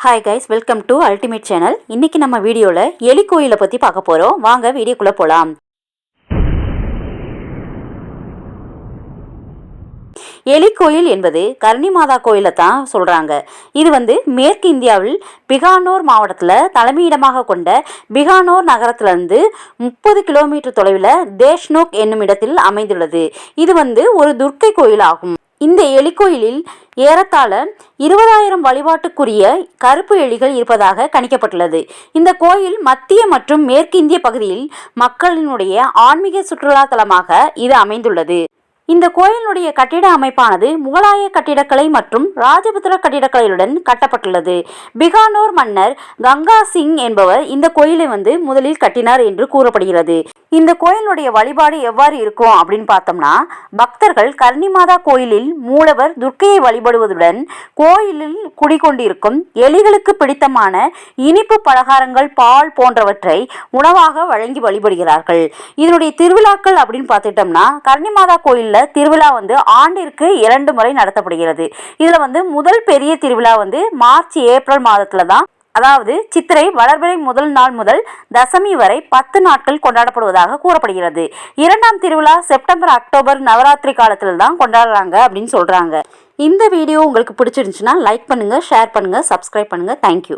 Hi guys, welcome to ultimate channel. இன்றைக்கி நம்ம வீடியோவில் எலி கோயிலை பற்றி பார்க்க போகிறோம். வாங்க வீடியோக்குள்ளே போகலாம். எலி கோயில் என்பது கர்ணிமாதா கோயிலை தான் சொல்கிறாங்க. இது மேற்கு இந்தியாவில் பிகானோர் மாவட்டத்தில் தலைமையிடமாக கொண்ட பிகானோர் நகரத்திலிருந்து 30 கிலோமீட்டர் தொலைவில் தேஷ்னோக் என்னும் இடத்தில் அமைந்துள்ளது. இது ஒரு துர்க்கை கோயில் ஆகும். இந்த எலிக்கோயிலில் ஏறத்தாழ 20,000 வழிபாட்டுக்குரிய கருப்பு எலிகள் இருப்பதாக கணிக்கப்பட்டுள்ளது. இந்த கோயில் மத்திய மற்றும் மேற்கு இந்திய பகுதியில் மக்களினுடைய ஆன்மீக சுற்றுலா தலமாக இது அமைந்துள்ளது. இந்த கோயிலுடைய கட்டிட அமைப்பானது முகலாய கட்டிடக்கலை மற்றும் ராஜபுத்திர கட்டிடக்கலையுடன் கட்டப்பட்டுள்ளது. பிகானோர் மன்னர் கங்கா சிங் என்பவர் இந்த கோயிலை முதலில் கட்டினார் என்று கூறப்படுகிறது. இந்த கோயிலுடைய வழிபாடு எவ்வாறு இருக்கும் அப்படின்னு பார்த்தோம்னா, பக்தர்கள் கர்ணிமாதா கோயிலில் மூலவர் துர்க்கையை வழிபடுவதுடன் கோயிலில் குடிகொண்டிருக்கும் எலிகளுக்கு பிடித்தமான இனிப்பு பலகாரங்கள், பால் போன்றவற்றை உணவாக வழங்கி வழிபடுகிறார்கள். இதனுடைய திருவிழாக்கள் அப்படின்னு பார்த்துட்டோம்னா, கர்ணிமாதா கோயிலில் திருவிழா ஆண்டிற்கு 2 முறை நடத்தப்படுகிறது. இதுல முதல் பெரிய திருவிழா மார்ச் ஏப்ரல் மாதத்துல தான், அதாவது சித்திரை வளர்பிறை முதல் நாள் முதல் தசமி வரை 10 நாட்கள் கொண்டாடப்படுவதாக கூறப்படுகிறது. இரண்டாம் திருவிழா செப்டம்பர் அக்டோபர் நவராத்திரி காலத்தில் தான் கொண்டாடுறாங்க அப்படின்னு சொல்றாங்க. இந்த வீடியோ உங்களுக்கு பிடிச்சிருந்துச்சுன்னா லைக் பண்ணுங்க, ஷேர் பண்ணுங்க, சப்ஸ்கிரைப் பண்ணுங்க. தேங்க்யூ.